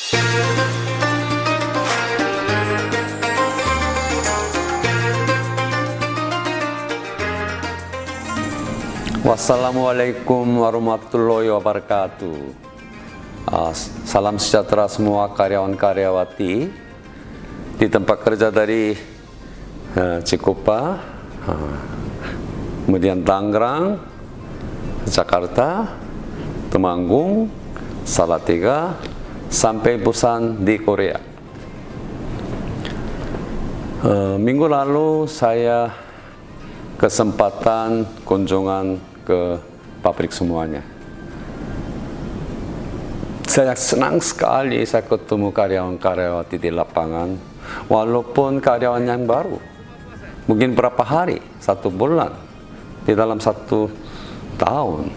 Wassalamualaikum warahmatullahi wabarakatuh. Salam sejahtera semua karyawan-karyawati di tempat kerja dari Cikupa, kemudian Tangerang, Jakarta, Temanggung, Salatiga, sampai Busan di Korea. Minggu lalu saya kesempatan kunjungan ke pabrik semuanya. Saya senang sekali saya ketemu karyawan-karyawati di lapangan, walaupun karyawan yang baru. Mungkin berapa hari, 1 bulan, di dalam 1 tahun.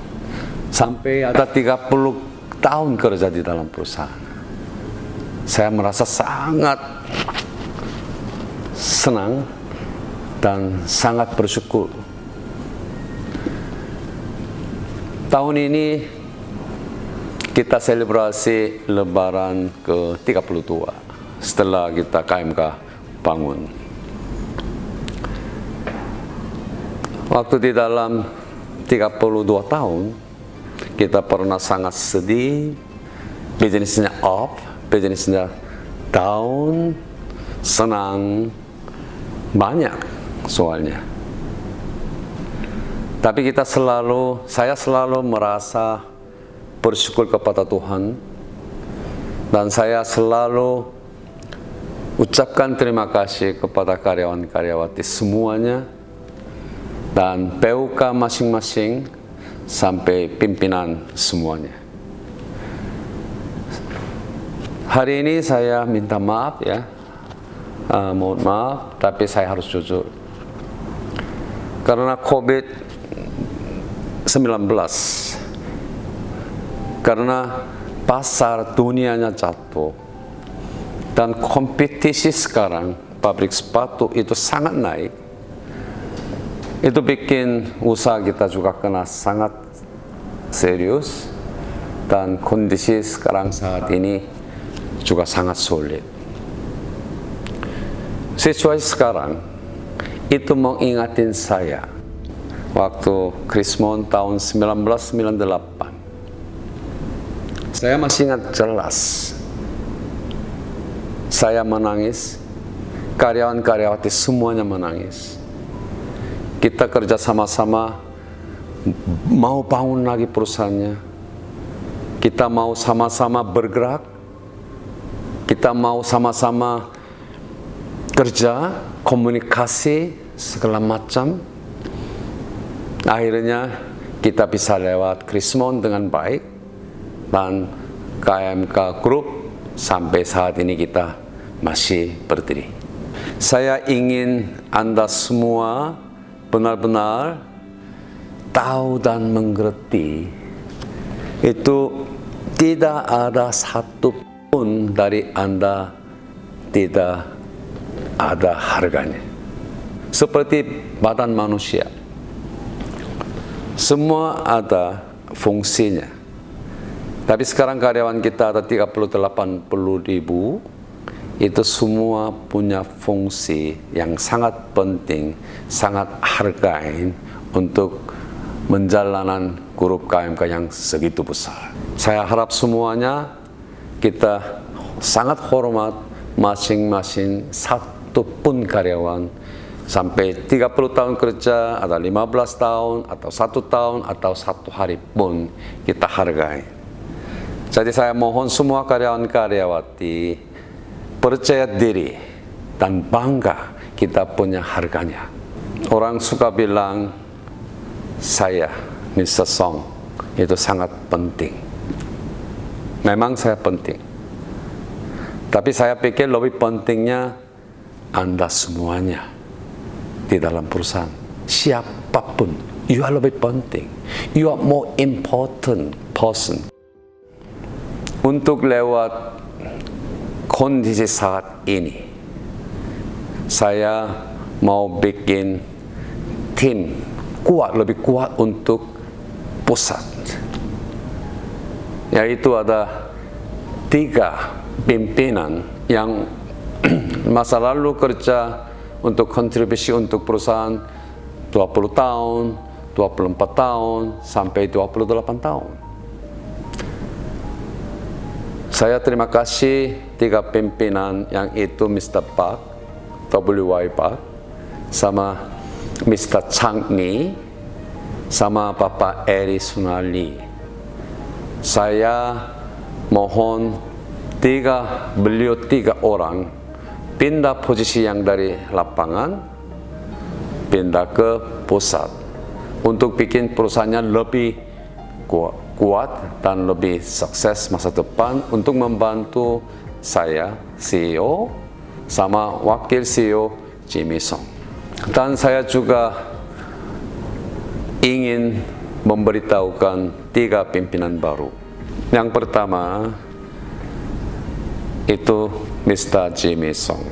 Sampai ada 30 tahun kerja di dalam perusahaan. Saya merasa sangat senang dan sangat bersyukur. Tahun ini kita selebrasi Lebaran ke-32 setelah kita KMK bangun. Waktu di dalam 32 tahun, kita pernah sangat sedih, bisnisnya up, bisnisnya down, senang, banyak soalnya. Tapi saya selalu merasa bersyukur kepada Tuhan, dan saya selalu ucapkan terima kasih kepada karyawan-karyawati semuanya, dan PUK masing-masing, sampai pimpinan semuanya. Hari ini saya minta maaf ya, mohon maaf, tapi saya harus jujur. Karena COVID-19, karena pasar dunianya jatuh, dan kompetisi sekarang pabrik sepatu itu sangat naik, itu bikin usaha kita juga kena sangat serius, dan kondisi sekarang saat ini juga sangat sulit. Situasi sekarang itu mengingatin saya waktu Krismon tahun 1998. Saya masih ingat jelas. Saya menangis, karyawan-karyawati semuanya menangis. Kita kerja sama-sama, mau bangun lagi perusahaannya. Kita mau sama-sama bergerak. Kita mau sama-sama kerja, komunikasi, segala macam. Akhirnya kita bisa lewat Krismon dengan baik, dan KMK Group sampai saat ini kita masih berdiri. Saya ingin Anda semua benar-benar tahu dan mengerti, itu tidak ada satu pun dari Anda tidak ada harganya. Seperti badan manusia, semua ada fungsinya. Tapi sekarang karyawan kita ada 80-80 ribu, itu semua punya fungsi yang sangat penting, sangat hargain untuk menjalankan grup KMK yang segitu besar. Saya harap semuanya kita sangat hormat masing-masing satu pun karyawan. Sampai 30 tahun kerja, ada 15 tahun, atau 1 tahun, atau 1 hari pun kita hargai. Jadi saya mohon semua karyawan-karyawati percaya diri dan bangga kita punya harganya. Orang suka bilang saya, Mr. Song, itu sangat penting. Memang saya penting. Tapi saya pikir lebih pentingnya Anda semuanya di dalam perusahaan. Siapapun, you are lebih penting. You are more important person. Untuk lewat kondisi saat ini, saya mau bikin tim kuat, lebih kuat untuk pusat. Yaitu ada tiga pimpinan yang masa lalu kerja untuk kontribusi untuk perusahaan 20 tahun, 24 tahun, sampai 28 tahun. Saya terima kasih tiga pimpinan yang itu Mr. Park, W.Y. Park, sama Mr. Chang Ni, sama Bapak Eri Sunali. Saya mohon beliau tiga orang pindah posisi yang dari lapangan, pindah ke pusat untuk bikin perusahaannya lebih kuat dan lebih sukses masa depan untuk membantu saya, CEO, sama Wakil CEO Jimmy Song. Dan saya juga ingin memberitahukan tiga pimpinan baru. Yang pertama itu Mr. Jimmy Song.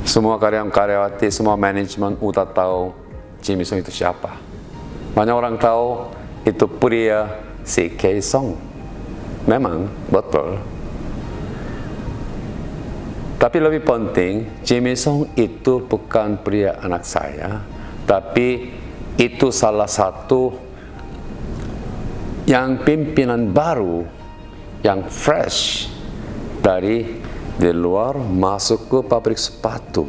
Semua karyawan-karyawati, semua manajemen udah tahu Jimmy Song itu siapa. Banyak orang tahu itu pria si K. Song. Memang betul. Tapi lebih penting, Jimmy Song itu bukan pria anak saya, tapi itu salah satu yang pimpinan baru, yang fresh dari di luar masuk ke pabrik sepatu.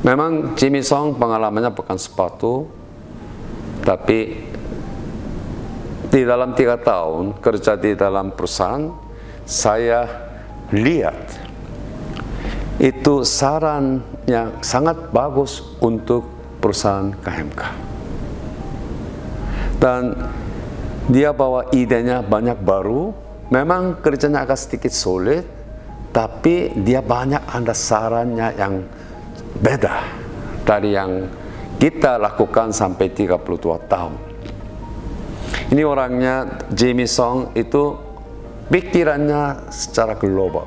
Memang Jimmy Song pengalamannya bukan sepatu, tapi di dalam 3 tahun kerja di dalam perusahaan, saya lihat itu saran yang sangat bagus untuk perusahaan KMK. Dan dia bawa idenya banyak baru, memang kerjanya agak sedikit sulit, tapi dia banyak ada sarannya yang beda dari yang kita lakukan sampai 32 tahun. Ini orangnya, Jimmy Song itu pikirannya secara global.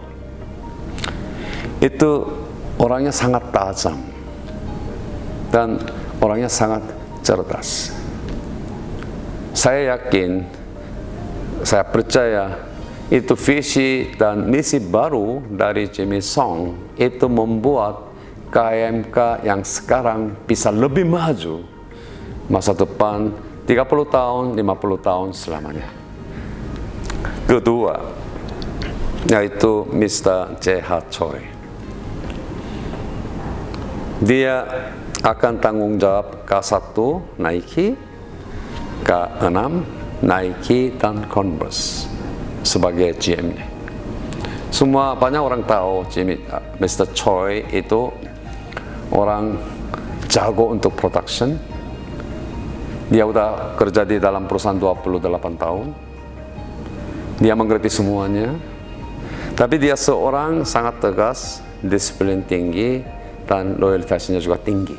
Itu orangnya sangat tajam dan orangnya sangat cerdas. Saya yakin, saya percaya itu visi dan misi baru dari Jimmy Song itu membuat KMK yang sekarang bisa lebih maju masa depan 30 tahun, 50 tahun selamanya. Kedua, yaitu Mr. J.H. Choi. Dia akan tanggung jawab K1 Nike, K6 Nike dan Converse sebagai GM-nya. Semua banyak orang tahu Mr. Choi itu orang jago untuk production. Dia udah kerja di dalam perusahaan 28 tahun. Dia mengerti semuanya. Tapi dia seorang sangat tegas, disiplin tinggi, dan loyalitasnya juga tinggi.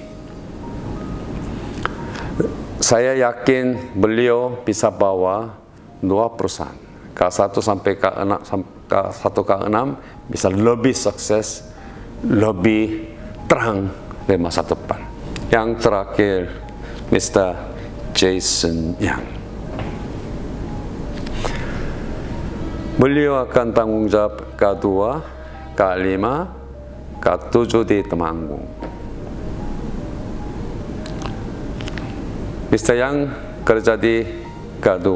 Saya yakin beliau bisa bawa 2 perusahaan, K1 sampai K1 K6 bisa lebih sukses, lebih terang di masa depan. Yang terakhir, Mr. Jason Yang. Beliau akan tanggung jawab K2, K5, K7 di Temanggung. Mr. Yang kerja di K2,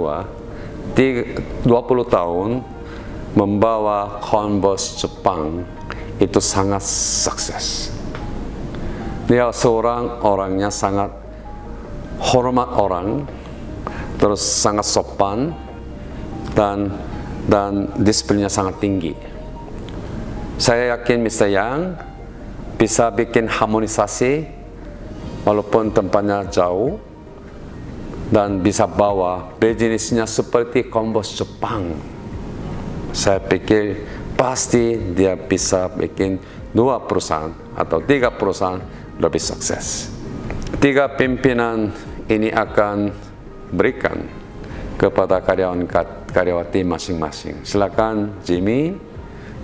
di 20 tahun membawa Converse Jepang itu sangat sukses. Dia orangnya sangat hormat orang, terus sangat sopan, dan disiplinnya sangat tinggi. Saya yakin Mr. Yang bisa bikin harmonisasi walaupun tempatnya jauh, dan bisa bawa bisnisnya seperti Converse Jepang. Saya pikir pasti dia bisa bikin 2 perusahaan atau 3 perusahaan lebih sukses. 3 pimpinan ini akan berikan kepada karyawati masing-masing. Silakan Jimmy,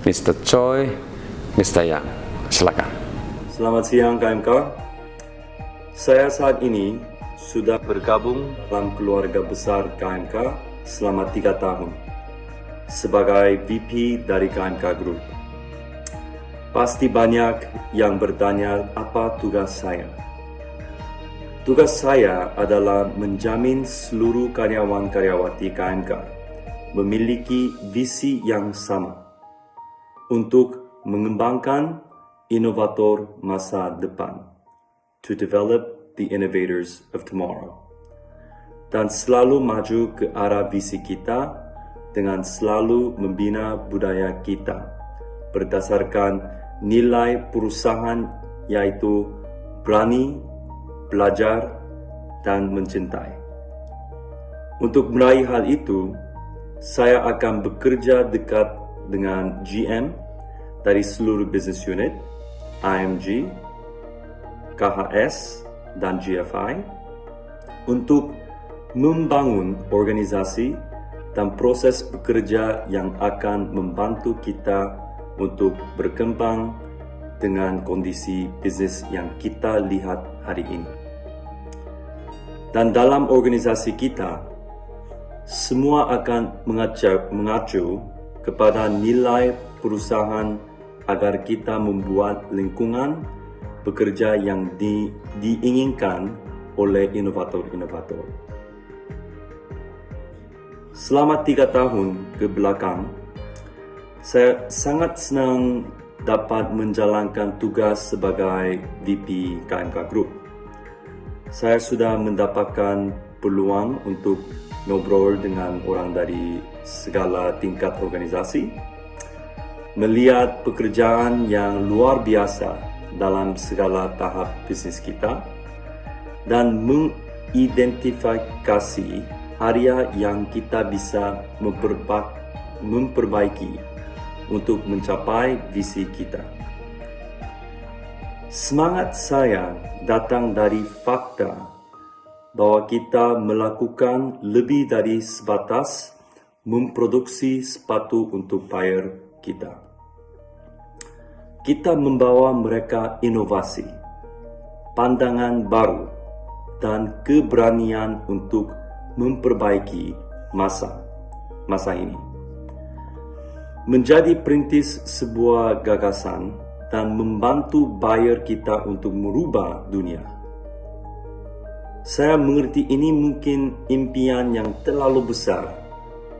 Mr. Choi, Mr. Yang. Silakan. Selamat siang KMK. Saya saat ini sudah bergabung dalam keluarga besar KMK selama 3 tahun sebagai VP dari KMK Group. Pasti banyak yang bertanya apa tugas saya. Tugas saya adalah menjamin seluruh karyawan-karyawati KMK memiliki visi yang sama untuk mengembangkan inovator masa depan, to develop the innovators of tomorrow, dan selalu maju ke arah visi kita dengan selalu membina budaya kita berdasarkan nilai perusahaan yaitu berani, belajar, dan mencintai. Untuk meraih hal itu, saya akan bekerja dekat dengan GM dari seluruh business unit, IMG, KHS, dan GFI untuk membangun organisasi dan proses bekerja yang akan membantu kita untuk berkembang dengan kondisi bisnis yang kita lihat hari ini. Dan dalam organisasi kita, semua akan mengacu kepada nilai perusahaan agar kita membuat lingkungan bekerja yang diinginkan oleh inovator-inovator. Selama 3 tahun ke belakang, saya sangat senang dapat menjalankan tugas sebagai VP KMK Group. Saya sudah mendapatkan peluang untuk ngobrol dengan orang dari segala tingkat organisasi, melihat pekerjaan yang luar biasa dalam segala tahap bisnis kita, dan mengidentifikasi area yang kita bisa memperbaiki untuk mencapai visi kita. Semangat saya datang dari fakta bahwa kita melakukan lebih dari sebatas memproduksi sepatu untuk buyer kita. Kita membawa mereka inovasi, pandangan baru, dan keberanian untuk memperbaiki masa ini. Menjadi perintis sebuah gagasan dan membantu buyer kita untuk merubah dunia. Saya mengerti ini mungkin impian yang terlalu besar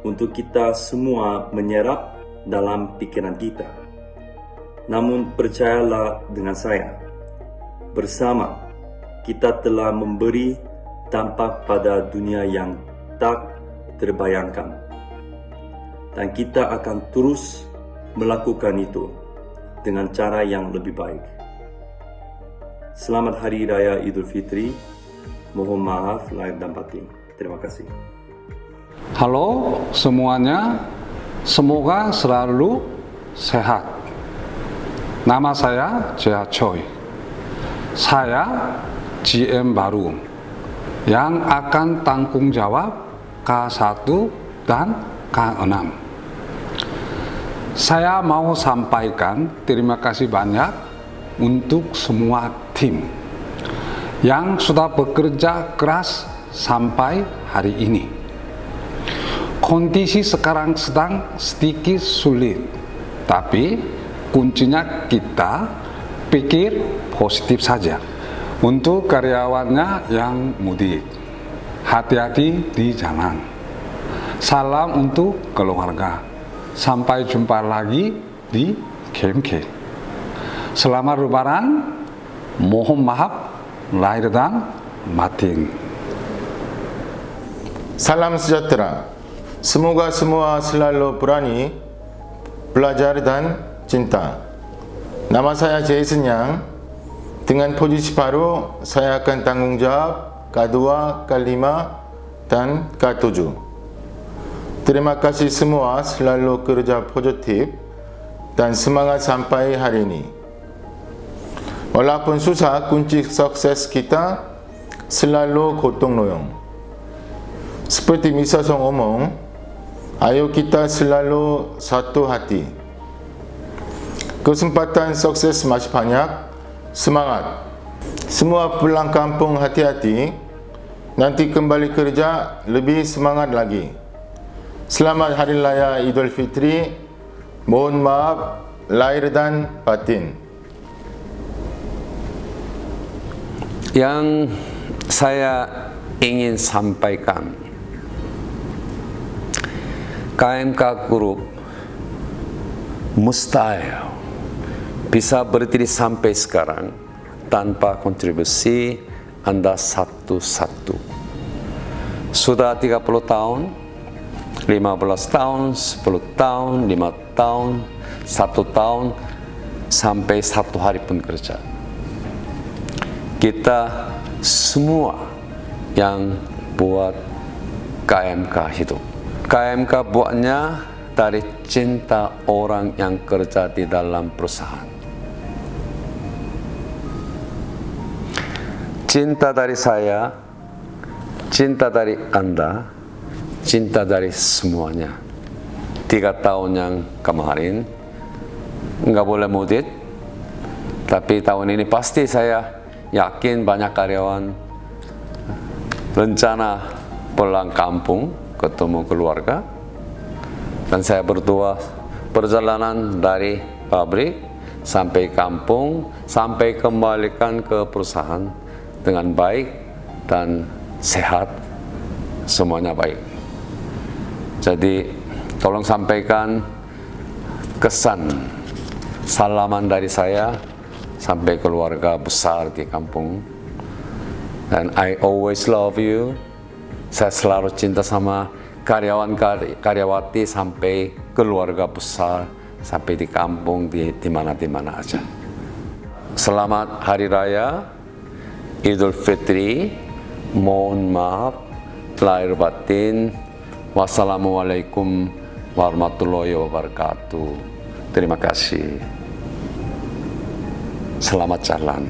untuk kita semua menyerap dalam pikiran kita. Namun percayalah dengan saya, bersama kita telah memberi dampak pada dunia yang tak terbayangkan. Dan kita akan terus melakukan itu dengan cara yang lebih baik. Selamat Hari Raya Idul Fitri. Mohon maaf lahir dan batin. Terima kasih. Halo semuanya, semoga selalu sehat. Nama saya Jia Choi. Saya GM baru yang akan tanggung jawab K1 dan K6. Saya mau sampaikan terima kasih banyak untuk semua tim yang sudah bekerja keras sampai hari ini. Kondisi sekarang sedang sedikit sulit, tapi kuncinya kita pikir positif saja. Untuk karyawannya yang mudik, hati-hati di jalan. Salam untuk keluarga. Sampai jumpa lagi di KMK. Selamat Lebaran. Mohon maaf lahir dan batin. Salam sejahtera. Semoga semua selalu berani belajar dan cinta. Nama saya Jason Yang. Dengan posisi baru, saya akan tanggung jawab K2, K5, dan K7. Terima kasih semua selalu kerja positif dan semangat sampai hari ini. Walaupun susah, kunci sukses kita selalu gotong royong. Seperti Misa Song omong, ayo kita selalu satu hati. Kesempatan sukses masih banyak. Semangat. Semua pulang kampung hati-hati. Nanti kembali kerja lebih semangat lagi. Selamat Hari Raya Idul Fitri. Mohon maaf lahir dan batin. Yang saya ingin sampaikan, KMK Group mustahil bisa berdiri sampai sekarang tanpa kontribusi Anda satu-satu. Sudah 30 tahun, 15 tahun, 10 tahun, 5 tahun, 1 tahun, sampai 1 hari pun kerja. Kita semua yang buat KMK hidup. KMK buatnya dari cinta orang yang kerja di dalam perusahaan. Cinta dari saya, cinta dari Anda, cinta dari semuanya. 3 tahun yang kemarin, nggak boleh mudik, tapi tahun ini pasti saya yakin banyak karyawan rencana pulang kampung, ketemu keluarga. Dan saya berdua perjalanan dari pabrik sampai kampung, sampai kembalikan ke perusahaan dengan baik dan sehat, semuanya baik. Jadi tolong sampaikan kesan salaman dari saya sampai keluarga besar di kampung. Dan I always love you. Saya selalu cinta sama karyawati sampai keluarga besar, sampai di kampung, di mana aja. Selamat Hari Raya Idul Fitri. Mohon maaf lahir batin. Wassalamualaikum warahmatullahi wabarakatuh. Terima kasih. Selamat jalan.